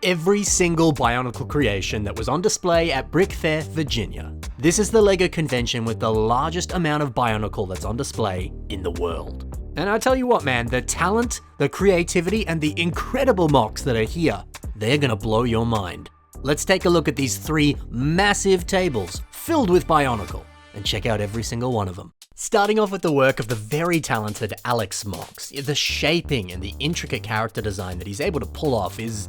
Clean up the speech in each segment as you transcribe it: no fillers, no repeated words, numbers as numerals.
every single Bionicle creation that was on display at Brickfair Virginia. This is the LEGO convention with the largest amount of Bionicle that's on display in the world. And I tell you what, man, the talent, the creativity, and the incredible MOCs that are here, they're gonna blow your mind. Let's take a look at these 3 massive tables filled with Bionicle and check out every single one of them. Starting off with the work of the very talented Alex MOC. The shaping and the intricate character design that he's able to pull off is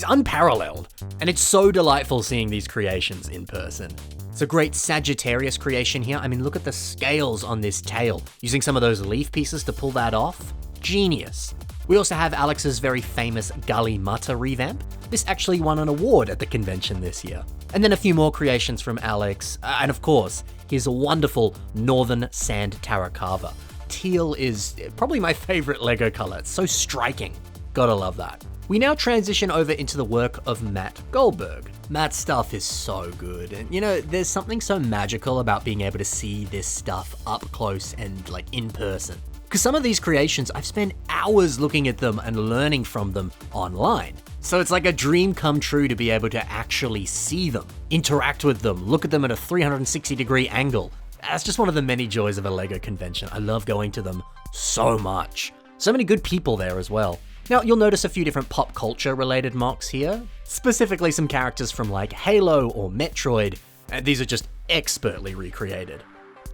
unparalleled. And it's so delightful seeing these creations in person. It's a great Sagittarius creation here. I mean, look at the scales on this tail. Using some of those leaf pieces to pull that off. Genius. We also have Alex's very famous Gully Mutta revamp. This actually won an award at the convention this year. And then a few more creations from Alex, and of course, his wonderful Northern Sand Terracarva. Teal is probably my favorite LEGO color. It's so striking. Gotta love that. We now transition over into the work of Matt Goldberg. Matt's stuff is so good, and you know, there's something so magical about being able to see this stuff up close and like in person. Because some of these creations, I've spent hours looking at them and learning from them online. So it's like a dream come true to be able to actually see them, interact with them, look at them at a 360-degree angle. That's just one of the many joys of a LEGO convention. I love going to them so much. So many good people there as well. Now, you'll notice a few different pop culture related MOCs here, specifically some characters from like Halo or Metroid, and these are just expertly recreated.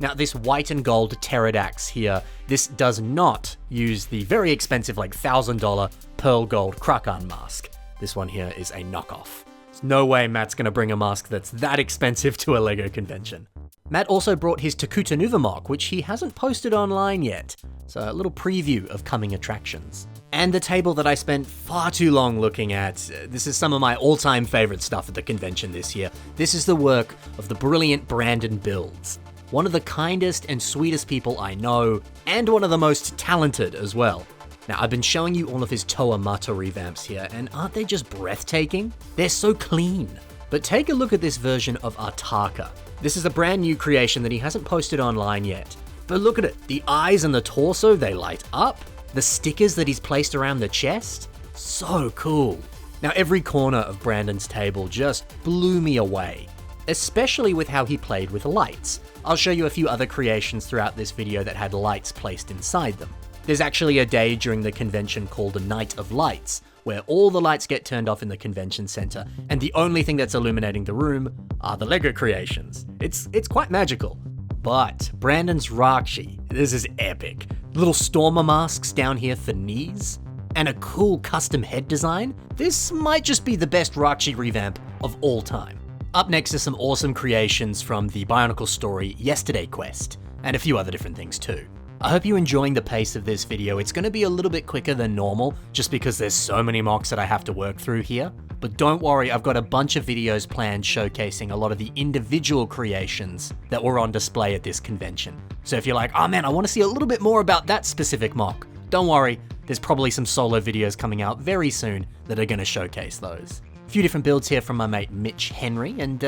Now, this white and gold Pterodax here, this does not use the very expensive like $1,000 pearl gold Krakan mask. This one here is a knockoff. There's no way Matt's gonna bring a mask that's that expensive to a LEGO convention. Matt also brought his Takutanuva MOC, which he hasn't posted online yet, so a little preview of coming attractions. And the table that I spent far too long looking at, this is some of my all-time favorite stuff at the convention this year. This is the work of the brilliant Brandon Builds. One of the kindest and sweetest people I know, and one of the most talented as well. Now, I've been showing you all of his Toa Mata revamps here, and aren't they just breathtaking? They're so clean. But take a look at this version of Artaka. This is a brand new creation that he hasn't posted online yet. But look at it, the eyes and the torso, they light up. The stickers that he's placed around the chest, so cool. Now, every corner of Brandon's table just blew me away, especially with how he played with lights. I'll show you a few other creations throughout this video that had lights placed inside them. There's actually a day during the convention called a Night of Lights, where all the lights get turned off in the convention center, and the only thing that's illuminating the room are the LEGO creations. It's quite magical. But Brandon's Rakshi, this is epic. Little Stormer masks down here for knees, and a cool custom head design. This might just be the best Rakshi revamp of all time. Up next is some awesome creations from the Bionicle Story Yesterday Quest, and a few other different things too. I hope you're enjoying the pace of this video. It's going to be a little bit quicker than normal, just because there's so many MOCs that I have to work through here. But don't worry, I've got a bunch of videos planned showcasing a lot of the individual creations that were on display at this convention. So if you're like, oh man, I want to see a little bit more about that specific MOC, don't worry, there's probably some solo videos coming out very soon that are going to showcase those. A few different builds here from my mate Mitch Henry, and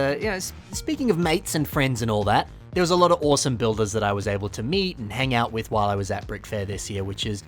speaking of mates and friends and all that, there was a lot of awesome builders that I was able to meet and hang out with while I was at Brickfair this year, which is,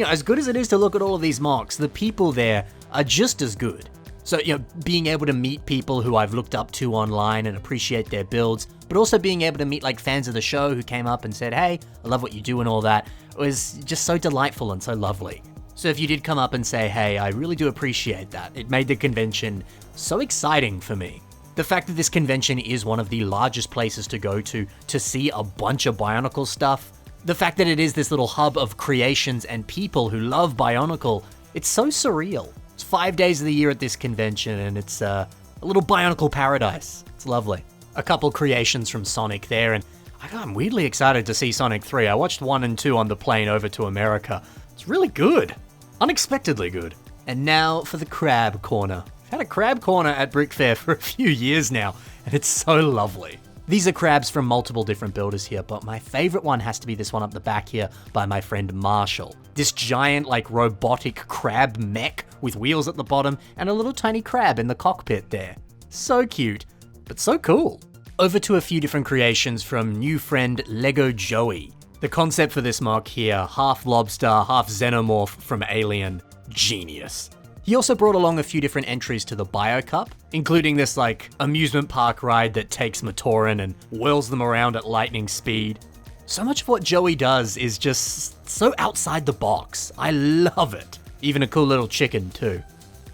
as good as it is to look at all of these MOCs, the people there are just as good. So, being able to meet people who I've looked up to online and appreciate their builds, but also being able to meet like fans of the show who came up and said, hey, I love what you do and all that, was just so delightful and so lovely. So if you did come up and say, hey, I really do appreciate that, it made the convention so exciting for me. The fact that this convention is one of the largest places to go to see a bunch of Bionicle stuff, the fact that it is this little hub of creations and people who love Bionicle, it's so surreal. It's 5 days of the year at this convention, and it's a little Bionicle paradise. It's lovely. A couple creations from Sonic there, and I'm weirdly excited to see Sonic 3. I watched 1 and 2 on the plane over to America. It's really good. Unexpectedly good. And now for the crab corner. I've had a crab corner at Brickfair for a few years now, and it's so lovely. These are crabs from multiple different builders here, but my favorite one has to be this one up the back here by my friend Marshall. This giant, robotic crab mech with wheels at the bottom and a little tiny crab in the cockpit there. So cute, but so cool. Over to a few different creations from new friend Lego Joey. The concept for this MOC here, half lobster, half xenomorph from Alien, genius. He also brought along a few different entries to the Bio Cup, including this like amusement park ride that takes Matoran and whirls them around at lightning speed. So much of what Joey does is just so outside the box. I love it. Even a cool little chicken too.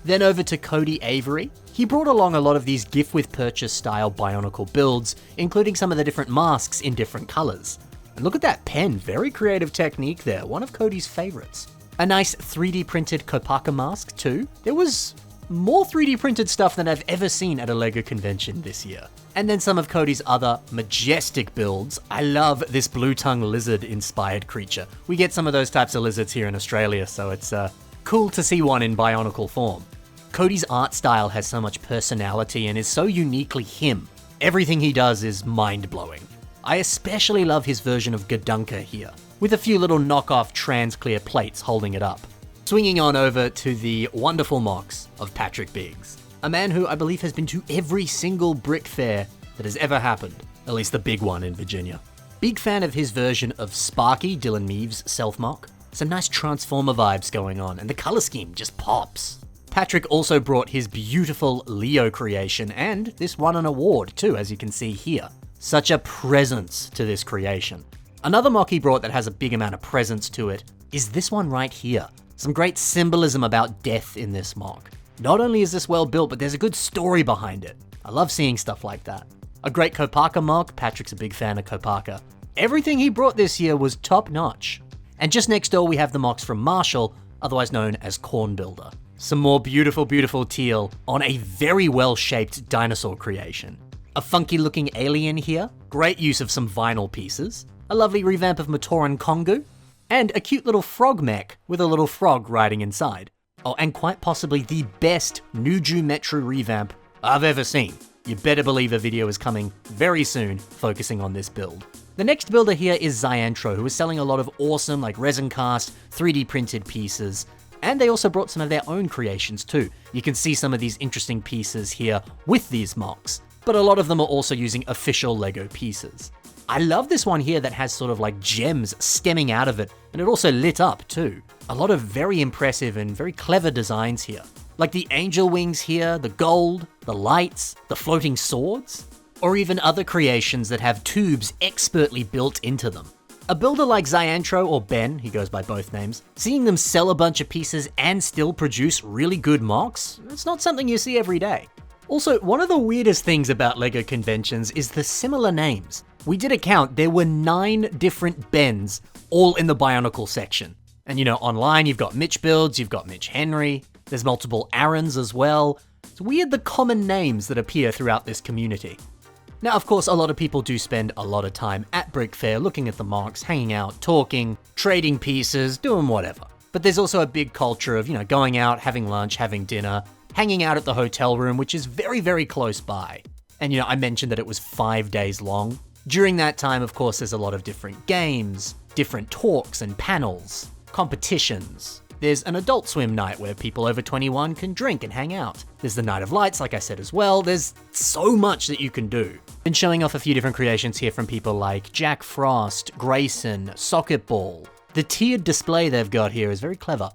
Then over to Cody Avery. He brought along a lot of these gift with purchase style Bionicle builds, including some of the different masks in different colors. And look at that pen, very creative technique there, one of Cody's favorites. A nice 3D printed Kopaka mask too. There was more 3D printed stuff than I've ever seen at a LEGO convention this year. And then some of Cody's other majestic builds. I love this blue tongue lizard inspired creature. We get some of those types of lizards here in Australia, so it's cool to see one in Bionicle form. Cody's art style has so much personality and is so uniquely him. Everything he does is mind-blowing. I especially love his version of Gadunka here, with a few little knockoff trans-clear plates holding it up. Swinging on over to the wonderful MOCs of Patrick Biggs, a man who I believe has been to every single brick fair that has ever happened, at least the big one in Virginia. Big fan of his version of Sparky, Dylan Meaves' self-MOC. Some nice Transformer vibes going on, and the color scheme just pops. Patrick also brought his beautiful Leo creation, and this won an award too, as you can see here. Such a presence to this creation. Another MOC he brought that has a big amount of presence to it is this one right here. Some great symbolism about death in this MOC. Not only is this well built, but there's a good story behind it. I love seeing stuff like that. A great Kopaka MOC, Patrick's a big fan of Kopaka. Everything he brought this year was top notch. And just next door we have the MOCs from Marshall, otherwise known as Corn Builder. Some more beautiful, beautiful teal on a very well-shaped dinosaur creation. A funky looking alien here, great use of some vinyl pieces, a lovely revamp of Matoran Kongu, and a cute little frog mech with a little frog riding inside. Oh, and quite possibly the best Nuju Metru revamp I've ever seen. You better believe a video is coming very soon focusing on this build. The next builder here is Zyantro, who is selling a lot of awesome like resin cast, 3D printed pieces, and they also brought some of their own creations too. You can see some of these interesting pieces here with these MOCs, but a lot of them are also using official LEGO pieces. I love this one here that has sort of like gems stemming out of it, and it also lit up too. A lot of very impressive and very clever designs here. Like the angel wings here, the gold, the lights, the floating swords, or even other creations that have tubes expertly built into them. A builder like Zyantro or Ben, he goes by both names, seeing them sell a bunch of pieces and still produce really good MOCs, it's not something you see every day. Also, one of the weirdest things about LEGO conventions is the similar names. We did a count, there were 9 different Bens, all in the Bionicle section. And you know, online you've got Mitch Builds, you've got Mitch Henry, there's multiple Aarons as well. It's weird the common names that appear throughout this community. Now, of course, a lot of people do spend a lot of time at Brickfair looking at the MOCs, hanging out, talking, trading pieces, doing whatever. But there's also a big culture of, you know, going out, having lunch, having dinner, hanging out at the hotel room, which is very, very close by. And, you know, I mentioned that it was 5 days long. During that time, of course, there's a lot of different games, different talks and panels, competitions. There's an Adult Swim night where people over 21 can drink and hang out. There's the Night of Lights, like I said as well. There's so much that you can do. Been showing off a few different creations here from people like Jack Frost, Grayson, Socket Ball. The tiered display they've got here is very clever.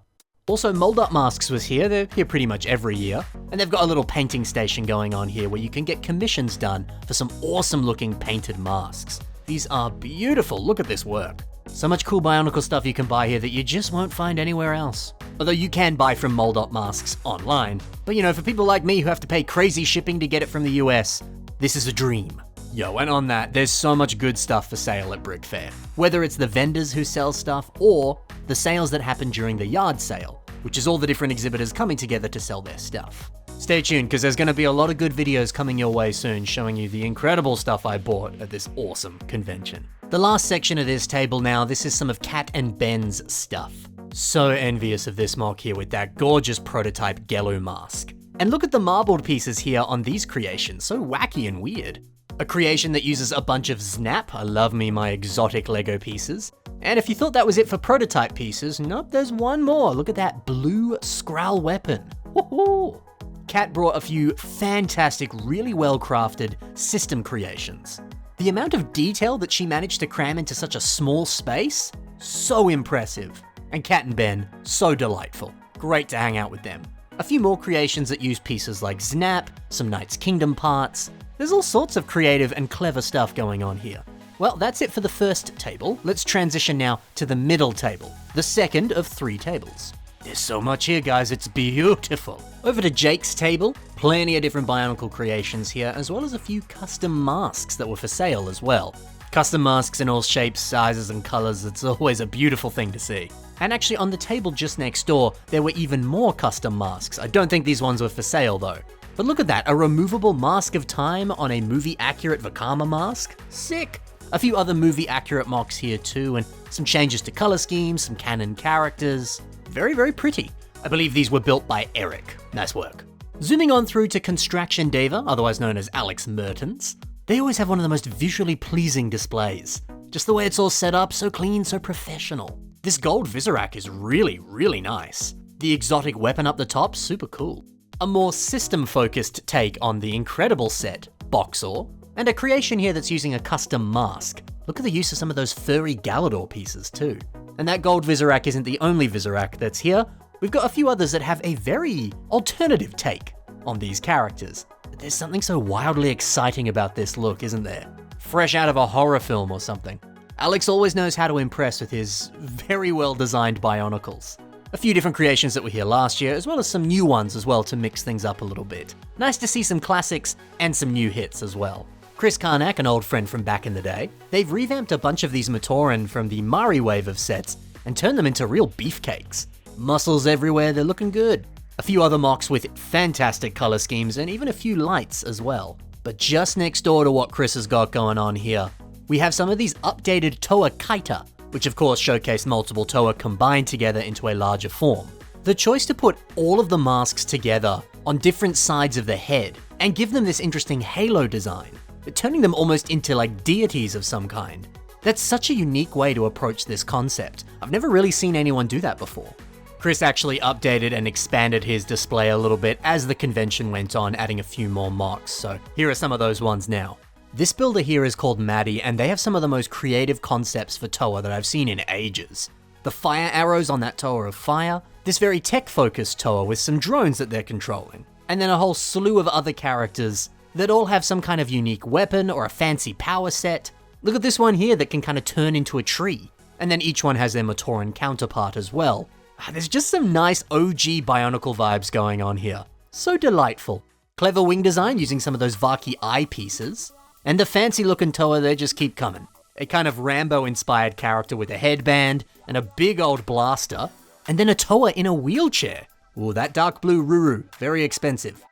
Also, Mold Up Masks was here. They're here pretty much every year. And they've got a little painting station going on here where you can get commissions done for some awesome looking painted masks. These are beautiful. Look at this work. So much cool Bionicle stuff you can buy here that you just won't find anywhere else. Although you can buy from Mold Up Masks online. But you know, for people like me who have to pay crazy shipping to get it from the US, this is a dream. Yo, and on that, there's so much good stuff for sale at Brickfair. Whether it's the vendors who sell stuff or the sales that happen during the yard sale, which is all the different exhibitors coming together to sell their stuff. Stay tuned, because there's going to be a lot of good videos coming your way soon showing you the incredible stuff I bought at this awesome convention. The last section of this table now, this is some of Kat and Ben's stuff. So envious of this MOC here with that gorgeous prototype Gelu mask. And look at the marbled pieces here on these creations, so wacky and weird. A creation that uses a bunch of Snap, I love me my exotic Lego pieces. And if you thought that was it for prototype pieces, nope, there's one more. Look at that blue Skrull weapon. Woohoo! Kat brought a few fantastic, really well-crafted system creations. The amount of detail that she managed to cram into such a small space, so impressive. And Kat and Ben, so delightful. Great to hang out with them. A few more creations that use pieces like Snap, some Knight's Kingdom parts. There's all sorts of creative and clever stuff going on here. Well, that's it for the first table. Let's transition now to the middle table, the second of 3 tables. There's so much here, guys, it's beautiful. Over to Jake's table, plenty of different Bionicle creations here, as well as a few custom masks that were for sale as well. Custom masks in all shapes, sizes, and colors, it's always a beautiful thing to see. And actually on the table just next door, there were even more custom masks. I don't think these ones were for sale though. But look at that, a removable Mask of Time on a movie-accurate Vakama mask? Sick! A few other movie-accurate MOCs here too, and some changes to color schemes, some canon characters. Very, very pretty. I believe these were built by Eric. Nice work. Zooming on through to Construction Diva, otherwise known as Alex Mertens. They always have one of the most visually pleasing displays. Just the way it's all set up, so clean, so professional. This gold Visorak is really, really nice. The exotic weapon up the top, super cool. A more system-focused take on the incredible set, Boxor, and a creation here that's using a custom mask. Look at the use of some of those furry Galador pieces too. And that gold Visorak isn't the only Visorak that's here. We've got a few others that have a very alternative take on these characters. But there's something so wildly exciting about this look, isn't there? Fresh out of a horror film or something. Alex always knows how to impress with his very well designed Bionicles. A few different creations that were here last year, as well as some new ones as well to mix things up a little bit. Nice to see some classics and some new hits as well. Chris Karnak, an old friend from back in the day, they've revamped a bunch of these Matoran from the Mari wave of sets and turned them into real beefcakes. Muscles everywhere, they're looking good. A few other MOCs with fantastic color schemes and even a few lights as well. But just next door to what Chris has got going on here, we have some of these updated Toa Kaita, which of course showcase multiple Toa combined together into a larger form. The choice to put all of the masks together on different sides of the head and give them this interesting halo design, turning them almost into like deities of some kind. That's such a unique way to approach this concept. I've never really seen anyone do that before. Chris actually updated and expanded his display a little bit as the convention went on, adding a few more MOCs, so here are some of those ones now. This builder here is called Maddie, and they have some of the most creative concepts for Toa that I've seen in ages. The fire arrows on that Toa of Fire, this very tech-focused Toa with some drones that they're controlling, and then a whole slew of other characters that all have some kind of unique weapon or a fancy power set. Look at this one here that can kind of turn into a tree, and then each one has their Matoran counterpart as well. There's just some nice OG Bionicle vibes going on here. So delightful. Clever wing design using some of those Vaki eye pieces. And the fancy looking Toa, they just keep coming. A kind of Rambo-inspired character with a headband and a big old blaster. And then a Toa in a wheelchair. Ooh, that dark blue Ruru, very expensive.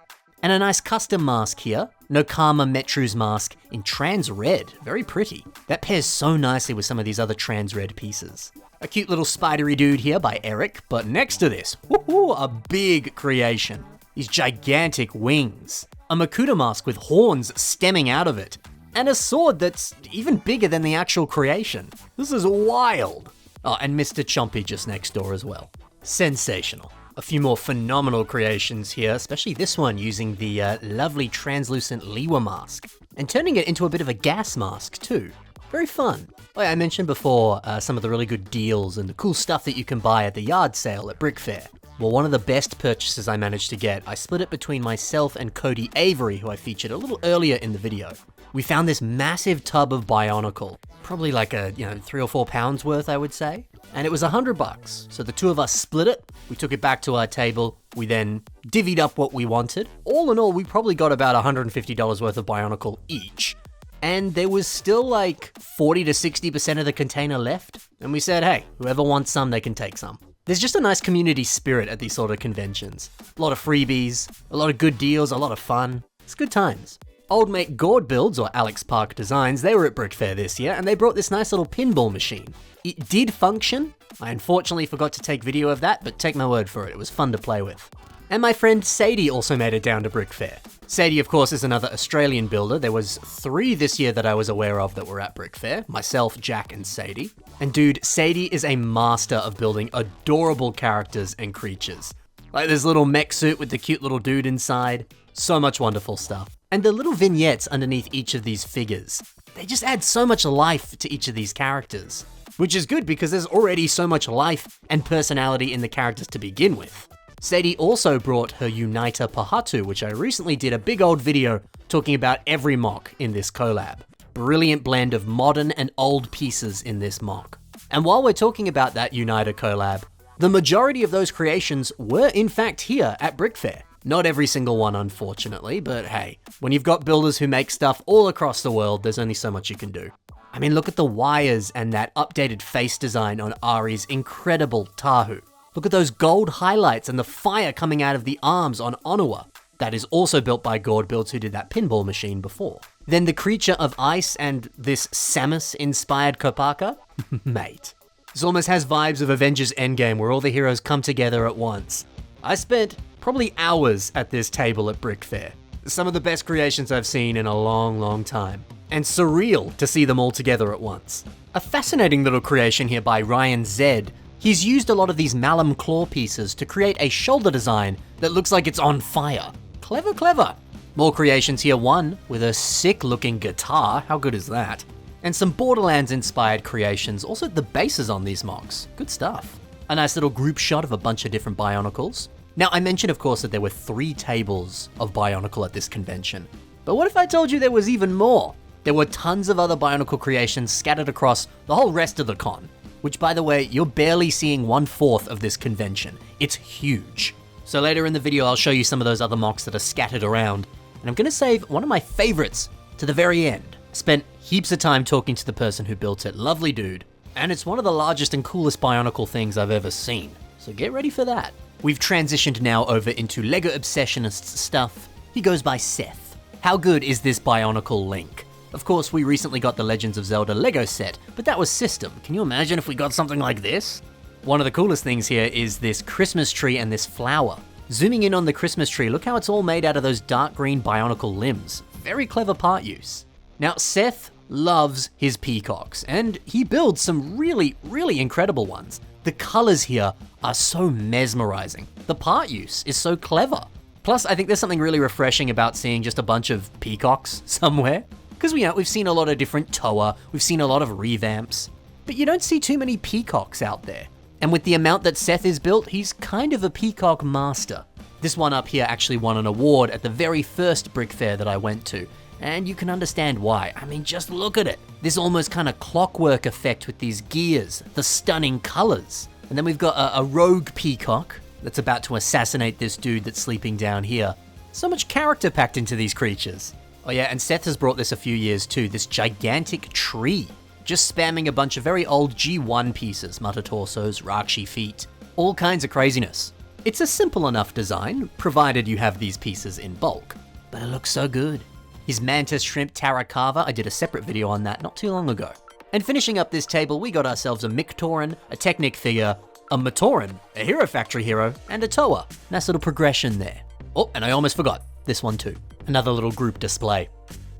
And a nice custom mask here. Nokama Metru's mask in trans red, very pretty. That pairs so nicely with some of these other trans red pieces. A cute little spidery dude here by Eric, but next to this, woohoo, a big creation. These gigantic wings. A Makuta mask with horns stemming out of it. And a sword that's even bigger than the actual creation. This is wild. Oh, and Mr. Chompy just next door as well. Sensational. A few more phenomenal creations here, especially this one using the lovely translucent Liwa mask. And turning it into a bit of a gas mask too. Very fun. Like I mentioned before, some of the really good deals and the cool stuff that you can buy at the yard sale at Brickfair. Well, one of the best purchases I managed to get, I split it between myself and Cody Avery, who I featured a little earlier in the video. We found this massive tub of Bionicle, probably like a, 3 or 4 pounds worth, I would say. And it was $100. So the two of us split it, we took it back to our table, we then divvied up what we wanted. All in all, we probably got about $150 worth of Bionicle each. And there was still like 40 to 60% of the container left. And we said, hey, whoever wants some, they can take some. There's just a nice community spirit at these sort of conventions. A lot of freebies, a lot of good deals, a lot of fun. It's good times. Old mate Gord Builds, or Alex Park Designs, they were at Brickfair this year, and they brought this nice little pinball machine. It did function. I unfortunately forgot to take video of that, but take my word for it, it was fun to play with. And my friend Sadie also made it down to Brickfair. Sadie, of course, is another Australian builder. There was 3 this year that I was aware of that were at Brickfair. Myself, Jack, and Sadie. And dude, Sadie is a master of building adorable characters and creatures. Like this little mech suit with the cute little dude inside. So much wonderful stuff. And the little vignettes underneath each of these figures. They just add so much life to each of these characters. Which is good because there's already so much life and personality in the characters to begin with. Sadie also brought her Uniter Pahatu, which I recently did a big old video talking about every MOC in this collab. Brilliant blend of modern and old pieces in this MOC. And while we're talking about that Uniter collab, the majority of those creations were in fact here at Brickfair. Not every single one, unfortunately, but hey, when you've got builders who make stuff all across the world, there's only so much you can do. I mean, look at the wires and that updated face design on Ari's incredible Tahu. Look at those gold highlights and the fire coming out of the arms on Onua. That is also built by Gord Builds, who did that pinball machine before. Then the creature of ice and this Samus-inspired Kopaka? Mate. This almost has vibes of Avengers Endgame, where all the heroes come together at once. I spent probably hours at this table at Brickfair. Some of the best creations I've seen in a long, long time. And surreal to see them all together at once. A fascinating little creation here by Ryan Zed. He's used a lot of these Malum claw pieces to create a shoulder design that looks like it's on fire. Clever, clever. More creations here, one with a sick looking guitar, how good is that? And some Borderlands inspired creations, also the bases on these MOCs, good stuff. A nice little group shot of a bunch of different Bionicles. Now I mentioned of course that there were 3 tables of Bionicle at this convention, but what if I told you there was even more? There were tons of other Bionicle creations scattered across the whole rest of the con, which by the way, you're barely seeing 1/4 of this convention. It's huge. So later in the video, I'll show you some of those other MOCs that are scattered around, and I'm gonna save one of my favorites to the very end. I spent heaps of time talking to the person who built it, lovely dude, and it's one of the largest and coolest Bionicle things I've ever seen, so get ready for that. We've transitioned now over into LEGO Obsessionist's stuff. He goes by Seth. How good is this Bionicle Link? Of course, we recently got the Legends of Zelda LEGO set, but that was system. Can you imagine if we got something like this? One of the coolest things here is this Christmas tree and this flower. Zooming in on the Christmas tree, look how it's all made out of those dark green Bionicle limbs. Very clever part use. Now, Seth loves his peacocks, and he builds some really, really incredible ones. The colors here are so mesmerizing. The part use is so clever. Plus, I think there's something really refreshing about seeing just a bunch of peacocks somewhere. Because we've seen a lot of different Toa, we've seen a lot of revamps, but you don't see too many peacocks out there. And with the amount that Seth is built, he's kind of a peacock master. This one up here actually won an award at the very first Brick Fair that I went to, and you can understand why. I mean, just look at it. This almost kind of clockwork effect with these gears, the stunning colors. And then we've got a rogue peacock that's about to assassinate this dude that's sleeping down here. So much character packed into these creatures. Oh yeah, and Seth has brought this a few years too, this gigantic tree. Just spamming a bunch of very old G1 pieces, Mata torsos, Rakshi feet, all kinds of craziness. It's a simple enough design, provided you have these pieces in bulk, but it looks so good. His Mantis Shrimp Tarakava, I did a separate video on that not too long ago. And finishing up this table, we got ourselves a Mictoran, a Technic figure, a Matoran, a Hero Factory hero, and a Toa. Nice little progression there. Oh, and I almost forgot, this one too. Another little group display.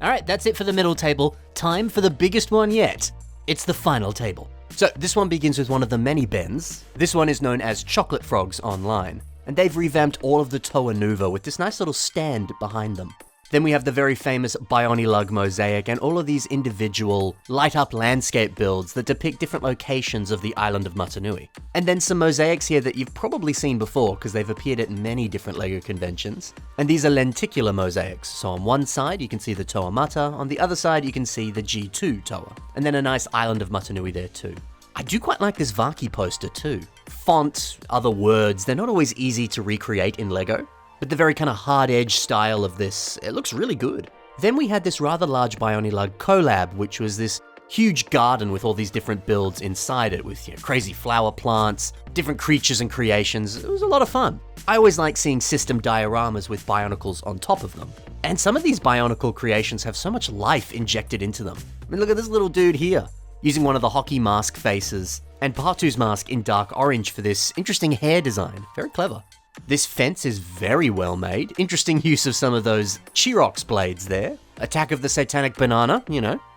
All right, that's it for the middle table. Time for the biggest one yet. It's the final table. So this one begins with one of the many bends. This one is known as Chocolate Frogs online, and they've revamped all of the Toa Nuva with this nice little stand behind them. Then we have the very famous Bionicles mosaic and all of these individual light-up landscape builds that depict different locations of the island of Matanui. And then some mosaics here that you've probably seen before because they've appeared at many different LEGO conventions. And these are lenticular mosaics. So on one side you can see the Toa Mata, on the other side you can see the G2 Toa. And then a nice island of Matanui there too. I do quite like this Vaki poster too. Font, other words, they're not always easy to recreate in LEGO. But the very kind of hard edge style of this, it looks really good. Then we had this rather large Bionicle collab, which was this huge garden with all these different builds inside it with crazy flower plants, different creatures and creations. It was a lot of fun. I always like seeing system dioramas with Bionicles on top of them. And some of these Bionicle creations have so much life injected into them. I mean, look at this little dude here, using one of the hockey mask faces, and Patu's mask in dark orange for this interesting hair design. Very clever. This fence is very well made. Interesting use of some of those Chirox blades there. Attack of the Satanic Banana,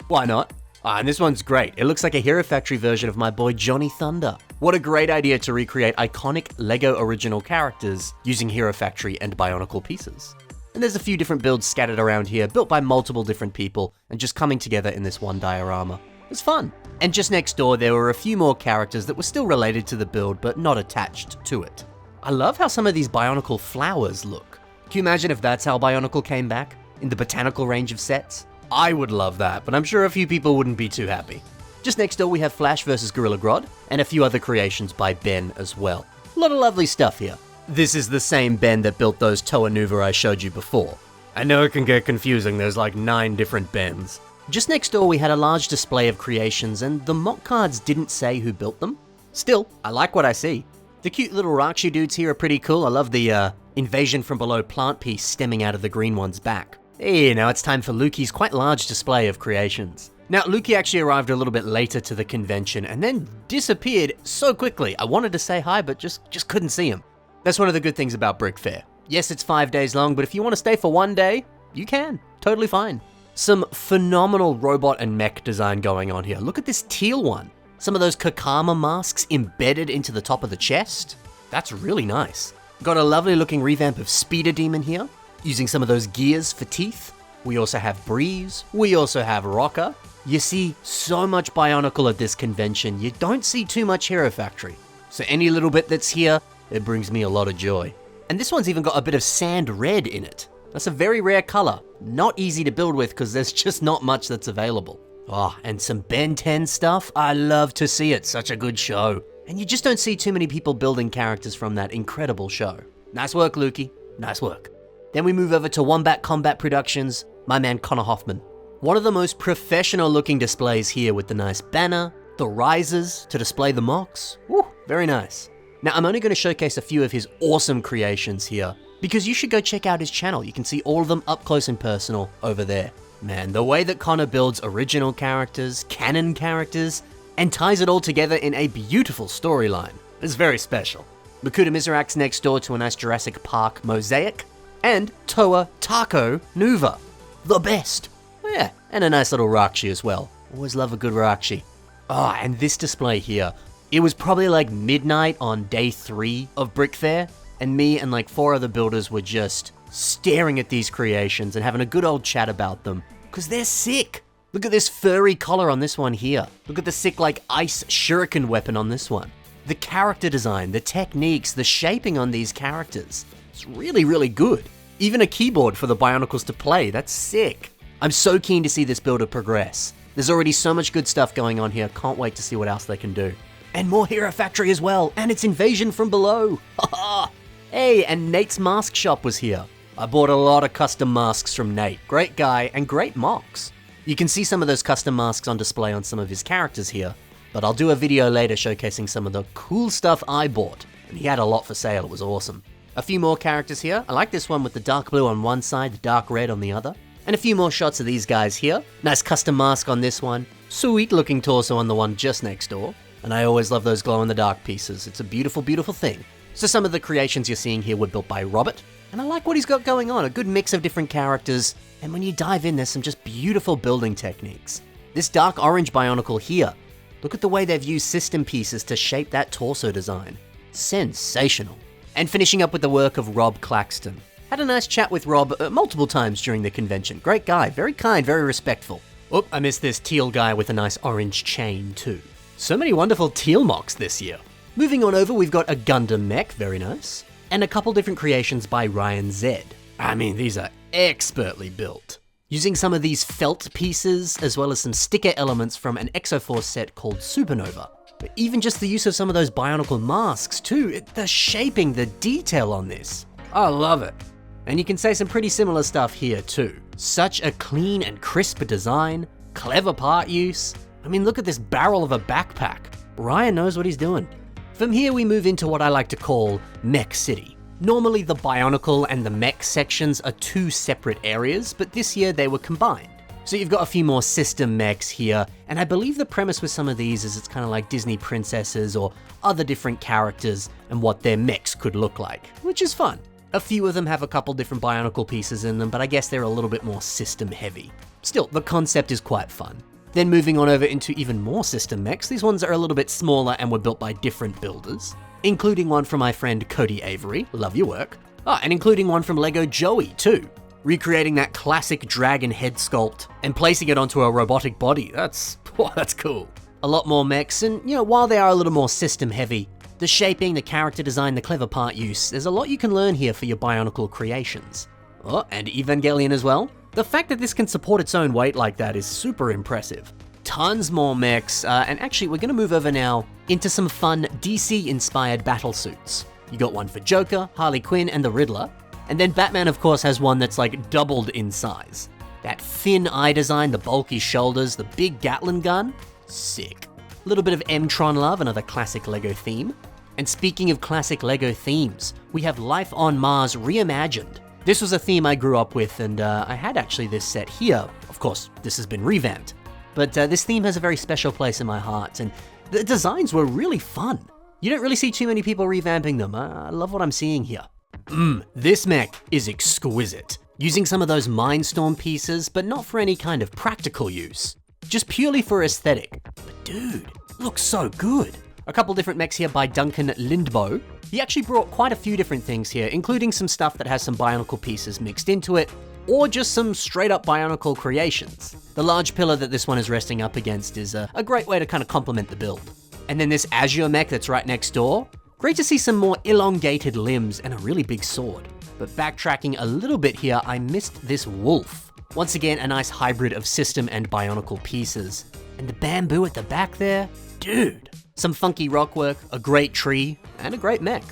why not? And this one's great. It looks like a Hero Factory version of my boy Johnny Thunder. What a great idea to recreate iconic LEGO original characters using Hero Factory and Bionicle pieces. And there's a few different builds scattered around here, built by multiple different people and just coming together in this one diorama. It was fun. And just next door, there were a few more characters that were still related to the build, but not attached to it. I love how some of these Bionicle flowers look. Can you imagine if that's how Bionicle came back? In the botanical range of sets? I would love that, but I'm sure a few people wouldn't be too happy. Just next door we have Flash vs Gorilla Grodd, and a few other creations by Ben as well. A lot of lovely stuff here. This is the same Ben that built those Toa Nuva I showed you before. I know it can get confusing, there's like 9 different Bens. Just next door we had a large display of creations, and the MOC cards didn't say who built them. Still, I like what I see. The cute little Rakshi dudes here are pretty cool. I love the invasion from below plant piece stemming out of the green one's back. Hey, now it's time for Lukey's quite large display of creations. Now, Lukey actually arrived a little bit later to the convention and then disappeared so quickly. I wanted to say hi, but just couldn't see him. That's one of the good things about Brickfair. Yes, it's 5 days long, but if you want to stay for 1 day, you can. Totally fine. Some phenomenal robot and mech design going on here. Look at this teal one. Some of those Kakama masks embedded into the top of the chest. That's really nice. Got a lovely looking revamp of Speeder Demon here, using some of those gears for teeth. We also have Breeze. We also have Rocker. You see so much Bionicle at this convention, you don't see too much Hero Factory. So any little bit that's here, it brings me a lot of joy. And this one's even got a bit of sand red in it. That's a very rare color. Not easy to build with because there's just not much that's available. Oh, and some Ben 10 stuff. I love to see it. Such a good show. And you just don't see too many people building characters from that incredible show. Nice work, Lukey. Nice work. Then we move over to Wombat Combat Productions, my man Connor Hoffman. One of the most professional looking displays here with the nice banner, the risers to display the MOCs. Woo, very nice. Now I'm only going to showcase a few of his awesome creations here, because you should go check out his channel. You can see all of them up close and personal over there. Man, the way that Connor builds original characters, canon characters, and ties it all together in a beautiful storyline is very special. Makuta Mizurak's next door to a nice Jurassic Park mosaic, and Toa Taco Nuva. The best. Yeah, and a nice little Rakshi as well. Always love a good Rakshi. Ah, and this display here. It was probably like midnight on day 3 of Brickfair, and me and like 4 other builders were just staring at these creations and having a good old chat about them, because they're sick. Look at this furry collar on this one here. Look at the sick like ice shuriken weapon on this one. The character design, the techniques, the shaping on these characters. It's really, really good. Even a keyboard for the Bionicles to play, that's sick. I'm so keen to see this builder progress. There's already so much good stuff going on here, can't wait to see what else they can do. And more Hero Factory as well, and its invasion from below. Hey, and Nate's mask shop was here. I bought a lot of custom masks from Nate. Great guy and great MOCs. You can see some of those custom masks on display on some of his characters here, but I'll do a video later showcasing some of the cool stuff I bought, and he had a lot for sale, it was awesome. A few more characters here. I like this one with the dark blue on one side, the dark red on the other. And a few more shots of these guys here. Nice custom mask on this one. Sweet looking torso on the one just next door. And I always love those glow in the dark pieces. It's a beautiful, beautiful thing. So some of the creations you're seeing here were built by Robert. And I like what he's got going on. A good mix of different characters. And when you dive in, there's some just beautiful building techniques. This dark orange Bionicle here. Look at the way they've used system pieces to shape that torso design. Sensational. And finishing up with the work of Rob Claxton. Had a nice chat with Rob multiple times during the convention. Great guy, very kind, very respectful. Oh, I missed this teal guy with a nice orange chain too. So many wonderful teal MOCs this year. Moving on over, we've got a Gundam mech, very nice. And a couple different creations by Ryan Z. I mean, these are expertly built. Using some of these felt pieces, as well as some sticker elements from an Exoforce set called Supernova. But even just the use of some of those Bionicle masks too, the shaping, the detail on this. I love it. And you can say some pretty similar stuff here too. Such a clean and crisp design, clever part use. I mean, look at this barrel of a backpack. Ryan knows what he's doing. From here we move into what I like to call Mech City. Normally the Bionicle and the mech sections are 2 separate areas, but this year they were combined. So you've got a few more system mechs here, and I believe the premise with some of these is it's kind of like Disney princesses or other different characters and what their mechs could look like, which is fun. A few of them have a couple different Bionicle pieces in them, but I guess they're a little bit more system heavy. Still, the concept is quite fun. Then moving on over into even more system mechs, these ones are a little bit smaller and were built by different builders, including one from my friend Cody Avery, love your work. And including one from Lego Joey too. Recreating that classic dragon head sculpt and placing it onto a robotic body, that's cool. A lot more mechs, and while they are a little more system heavy, The shaping, the character design, the clever part use, there's a lot you can learn here for your Bionicle creations. Oh, and Evangelion as well. The fact that this can support its own weight like that is super impressive. Tons more mechs, and actually we're gonna move over now into some fun DC-inspired battle suits. You got one for Joker, Harley Quinn, and the Riddler, and then Batman of course has one that's like doubled in size. That thin eye design, the bulky shoulders, the big Gatling gun, sick. A little bit of M-Tron love, another classic LEGO theme. And speaking of classic LEGO themes, we have Life on Mars Reimagined. This was a theme I grew up with, and I had actually this set here. Of course, this has been revamped. But this theme has a very special place in my heart, and the designs were really fun. You don't really see too many people revamping them. I love what I'm seeing here. This mech is exquisite. Using some of those Mindstorm pieces, but not for any kind of practical use. Just purely for aesthetic. But dude, looks so good. A couple different mechs here by Duncan Lindboe. He actually brought quite a few different things here, including some stuff that has some Bionicle pieces mixed into it, or just some straight up Bionicle creations. The large pillar that this one is resting up against is a great way to kind of complement the build. And then this Azure mech that's right next door. Great to see some more elongated limbs and a really big sword. But backtracking a little bit here, I missed this wolf. Once again, a nice hybrid of system and Bionicle pieces. And the bamboo at the back there, dude. Some funky rock work, a great tree, and a great mech.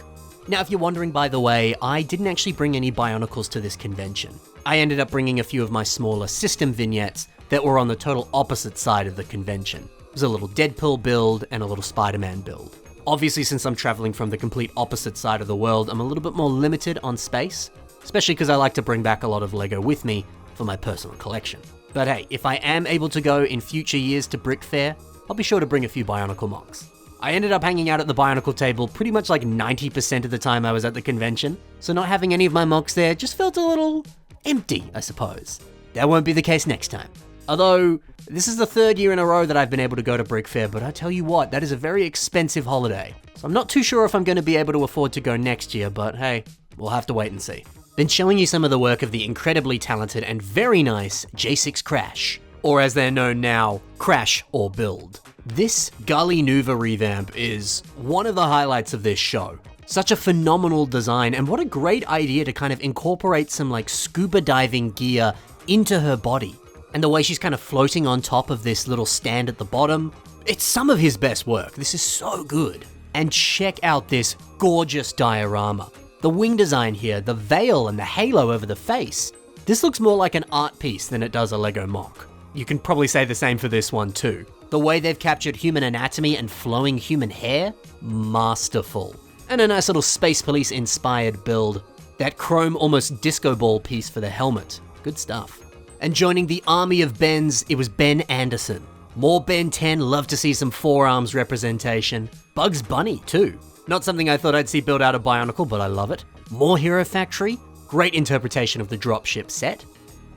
Now, if you're wondering, by the way, I didn't actually bring any Bionicles to this convention. I ended up bringing a few of my smaller system vignettes that were on the total opposite side of the convention. It was a little Deadpool build and a little Spider-Man build. Obviously, since I'm traveling from the complete opposite side of the world, I'm a little bit more limited on space, especially because I like to bring back a lot of LEGO with me for my personal collection. But hey, if I am able to go in future years to Brickfair, I'll be sure to bring a few Bionicle MOCs. I ended up hanging out at the Bionicle table pretty much like 90% of the time I was at the convention, so not having any of my MOCs there just felt a little empty, I suppose. That won't be the case next time. Although, this is the third year in a row that I've been able to go to Brickfair, but I tell you what, that is a very expensive holiday. So I'm not too sure if I'm going to be able to afford to go next year, but hey, we'll have to wait and see. Been showing you some of the work of the incredibly talented and very nice J6 Crash, or as they're known now, Crash or Build. This Gully Nuva revamp is one of the highlights of this show. Such a phenomenal design, and what a great idea to kind of incorporate some like scuba diving gear into her body. And the way she's kind of floating on top of this little stand at the bottom. It's some of his best work. This is so good. And check out this gorgeous diorama. The wing design here, the veil and the halo over the face. This looks more like an art piece than it does a LEGO MOC. You can probably say the same for this one too. The way they've captured human anatomy and flowing human hair, masterful. And a nice little Space Police inspired build. That chrome almost disco ball piece for the helmet. Good stuff. And joining the army of Bens, it was Ben Anderson. More Ben 10, love to see some forearms representation. Bugs Bunny too. Not something I thought I'd see built out of Bionicle, but I love it. More Hero Factory, great interpretation of the dropship set.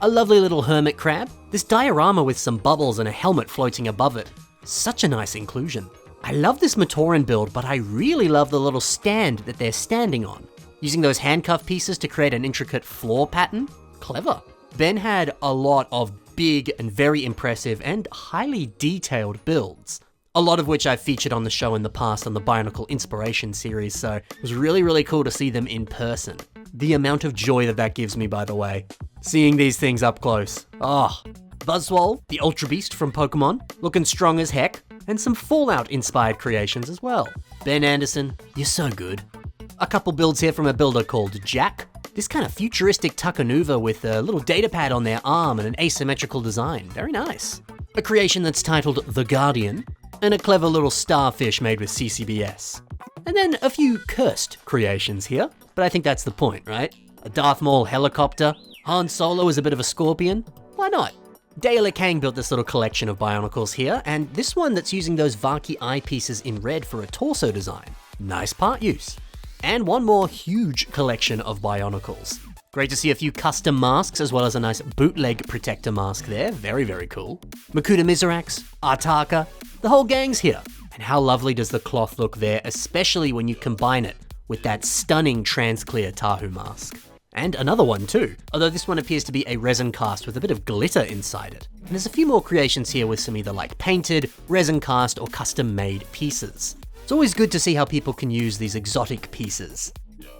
A lovely little hermit crab. This diorama with some bubbles and a helmet floating above it. Such a nice inclusion. I love this Matoran build, but I really love the little stand that they're standing on. Using those handcuff pieces to create an intricate floor pattern. Clever. Ben had a lot of big and very impressive and highly detailed builds. A lot of which I've featured on the show in the past on the Bionicle Inspiration series, so it was really, really cool to see them in person. The amount of joy that gives me, by the way. Seeing these things up close. Oh. Buzzwole, the Ultra Beast from Pokemon, looking strong as heck, and some Fallout-inspired creations as well. Ben Anderson, you're so good. A couple builds here from a builder called Jack. This kind of futuristic Tuckanuva with a little datapad on their arm and an asymmetrical design. Very nice. A creation that's titled The Guardian, and a clever little starfish made with CCBS. And then a few cursed creations here, but I think that's the point, right? A Darth Maul helicopter, Han Solo is a bit of a scorpion. Why not? Dale Kang built this little collection of Bionicles here, and this one that's using those Vaki eyepieces in red for a torso design. Nice part use. And one more huge collection of Bionicles. Great to see a few custom masks as well as a nice bootleg protector mask there. Very, very cool. Makuta Mizrax, Artaka, the whole gang's here. And how lovely does the cloth look there, especially when you combine it with that stunning trans-clear Tahu mask. And another one too, although this one appears to be a resin cast with a bit of glitter inside it. And there's a few more creations here with some either like painted, resin cast, or custom made pieces. It's always good to see how people can use these exotic pieces.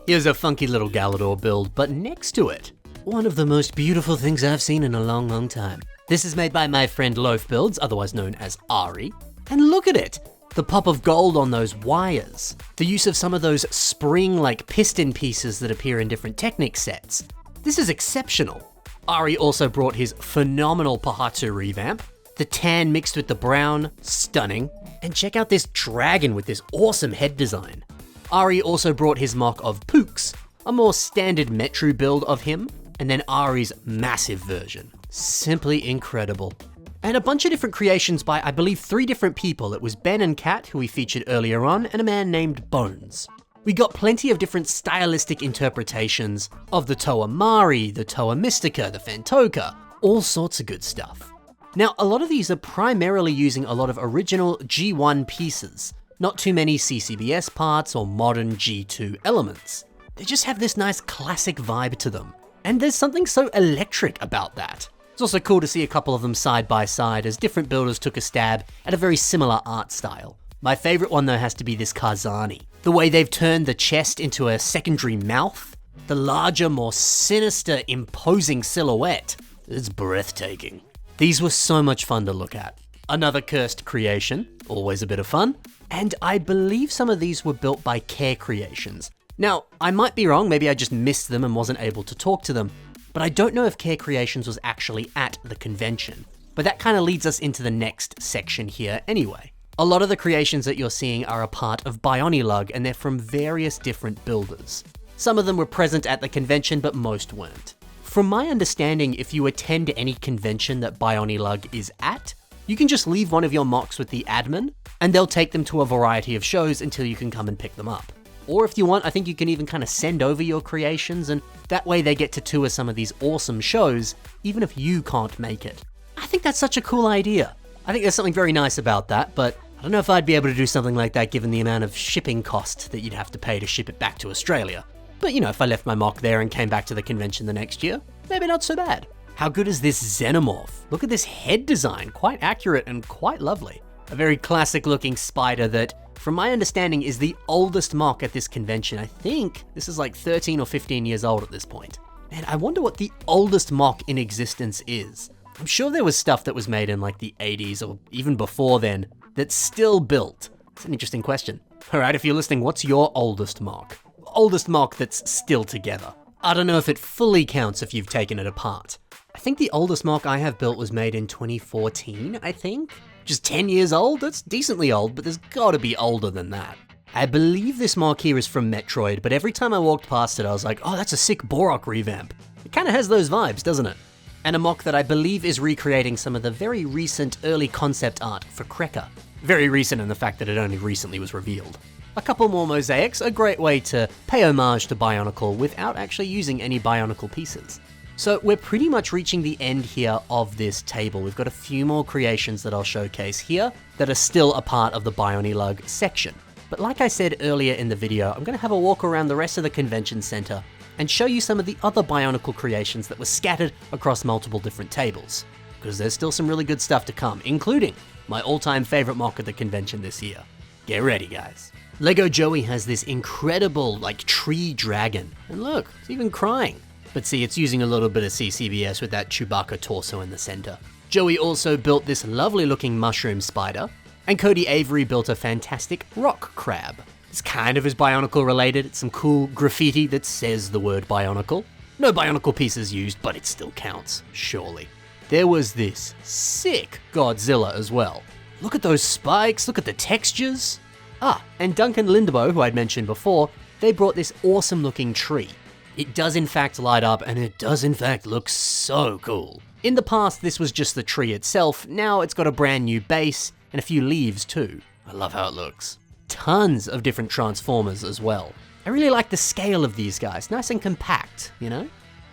Here's a funky little Galador build, but next to it, one of the most beautiful things I've seen in a long, long time. This is made by my friend Loaf Builds, otherwise known as Ari. And look at it! The pop of gold on those wires. The use of some of those spring-like piston pieces that appear in different Technic sets. This is exceptional. Ari also brought his phenomenal Pahatu revamp. The tan mixed with the brown, stunning. And check out this dragon with this awesome head design. Ari also brought his mock of Pooks, a more standard Metru build of him, and then Ari's massive version. Simply incredible. And a bunch of different creations by, I believe, 3 different people. It was Ben and Kat, who we featured earlier on, and a man named Bones. We got plenty of different stylistic interpretations of the Toa Mari, the Toa Mystica, the Fantoka, all sorts of good stuff. Now, a lot of these are primarily using a lot of original G1 pieces, not too many CCBS parts or modern G2 elements. They just have this nice classic vibe to them. And there's something so electric about that. It's also cool to see a couple of them side by side as different builders took a stab at a very similar art style. My favorite one though has to be this Karzani. The way they've turned the chest into a secondary mouth, the larger, more sinister, imposing silhouette. It's breathtaking. These were so much fun to look at. Another cursed creation, always a bit of fun. And I believe some of these were built by Care Creations. Now, I might be wrong, maybe I just missed them and wasn't able to talk to them, but I don't know if Care Creations was actually at the convention. But that kind of leads us into the next section here anyway. A lot of the creations that you're seeing are a part of Bionicles, and they're from various different builders. Some of them were present at the convention, but most weren't. From my understanding, if you attend any convention that Bionicles is at, you can just leave one of your mocks with the admin, and they'll take them to a variety of shows until you can come and pick them up. Or if you want, I think you can even kind of send over your creations, and that way they get to tour some of these awesome shows, even if you can't make it. I think that's such a cool idea. I think there's something very nice about that, but I don't know if I'd be able to do something like that given the amount of shipping cost that you'd have to pay to ship it back to Australia. But you know, if I left my mock there and came back to the convention the next year, maybe not so bad. How good is this Xenomorph? Look at this head design, quite accurate and quite lovely. A very classic looking spider that, from my understanding, is the oldest mock at this convention. I think this is like 13 or 15 years old at this point. Man, I wonder what the oldest mock in existence is. I'm sure there was stuff that was made in like the 80s or even before then that's still built. It's an interesting question. All right, if you're listening, what's your oldest mock? Oldest mock that's still together. I don't know if it fully counts if you've taken it apart. I think the oldest mock I have built was made in 2014, I think? Just 10 years old? That's decently old, but there's gotta be older than that. I believe this mock here is from Metroid, but every time I walked past it, I was like, oh, that's a sick Borok revamp. It kinda has those vibes, doesn't it? And a mock that I believe is recreating some of the very recent early concept art for Kreka. Very recent in the fact that it only recently was revealed. A couple more mosaics, a great way to pay homage to Bionicle without actually using any Bionicle pieces. So we're pretty much reaching the end here of this table. We've got a few more creations that I'll showcase here that are still a part of the Bionicles section. But like I said earlier in the video, I'm going to have a walk around the rest of the convention center and show you some of the other Bionicle creations that were scattered across multiple different tables. Because there's still some really good stuff to come, including my all-time favorite mock at the convention this year. Get ready, guys. Lego Joey has this incredible, like, tree dragon. And look, it's even crying. But see, it's using a little bit of CCBS with that Chewbacca torso in the center. Joey also built this lovely looking mushroom spider, and Cody Avery built a fantastic rock crab. It's kind of is Bionicle related, it's some cool graffiti that says the word Bionicle. No Bionicle pieces used, but it still counts, surely. There was this sick Godzilla as well. Look at those spikes, look at the textures. Ah, and Duncan Lindebo, who I'd mentioned before, they brought this awesome looking tree. It does in fact light up, and it does in fact look so cool. In the past, this was just the tree itself. Now it's got a brand new base and a few leaves too. I love how it looks. Tons of different transformers as well. I really like the scale of these guys, nice and compact, you know?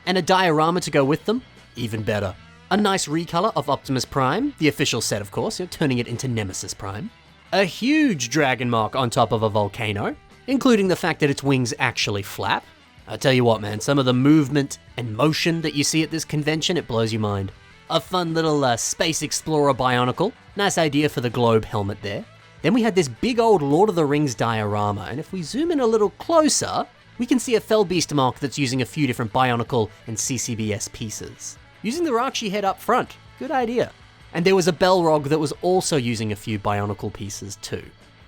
And a diorama to go with them, even better. A nice recolor of Optimus Prime, the official set of course, turning it into Nemesis Prime. A huge dragon mark on top of a volcano, including the fact that its wings actually flap. I tell you what, man, some of the movement and motion that you see at this convention, it blows your mind. A fun little Space Explorer Bionicle. Nice idea for the globe helmet there. Then we had this big old Lord of the Rings diorama, and if we zoom in a little closer, we can see a Fellbeast MOC that's using a few different Bionicle and CCBS pieces. Using the Rakshi head up front, good idea. And there was a Belrog that was also using a few Bionicle pieces too.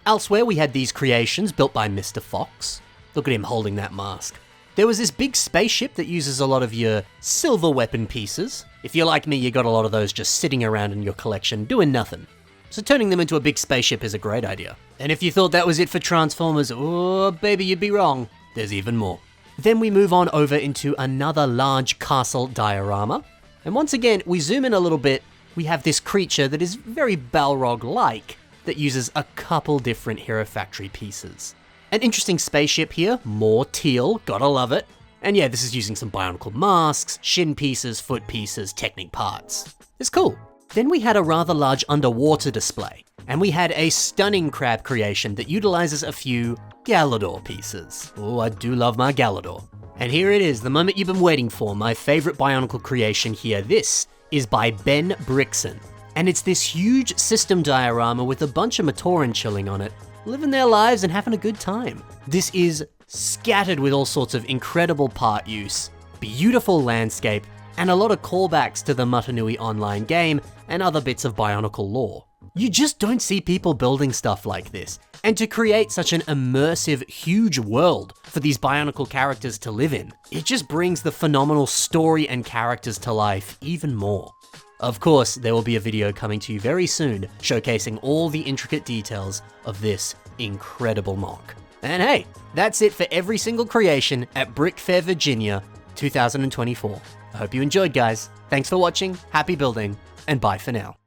Elsewhere we had these creations built by Mr. Fox. Look at him holding that mask. There was this big spaceship that uses a lot of your silver weapon pieces. If you're like me, you got a lot of those just sitting around in your collection doing nothing. So turning them into a big spaceship is a great idea. And if you thought that was it for Transformers, oh baby, you'd be wrong. There's even more. Then we move on over into another large castle diorama. And once again, we zoom in a little bit, we have this creature that is very Balrog-like that uses a couple different Hero Factory pieces. An interesting spaceship here, more teal, gotta love it. And yeah, this is using some Bionicle masks, shin pieces, foot pieces, Technic parts. It's cool. Then we had a rather large underwater display, and we had a stunning crab creation that utilizes a few Galador pieces. Oh, I do love my Galador. And here it is, the moment you've been waiting for, my favorite Bionicle creation here. This is by Ben Brixen, and it's this huge system diorama with a bunch of Matoran chilling on it, living their lives and having a good time. This is scattered with all sorts of incredible part use, beautiful landscape, and a lot of callbacks to the Mutanui online game and other bits of Bionicle lore. You just don't see people building stuff like this, and to create such an immersive, huge world for these Bionicle characters to live in, it just brings the phenomenal story and characters to life even more. Of course, there will be a video coming to you very soon showcasing all the intricate details of this incredible MOC. And hey, that's it for every single creation at Brickfair Virginia 2024. I hope you enjoyed, guys. Thanks for watching, happy building, and bye for now.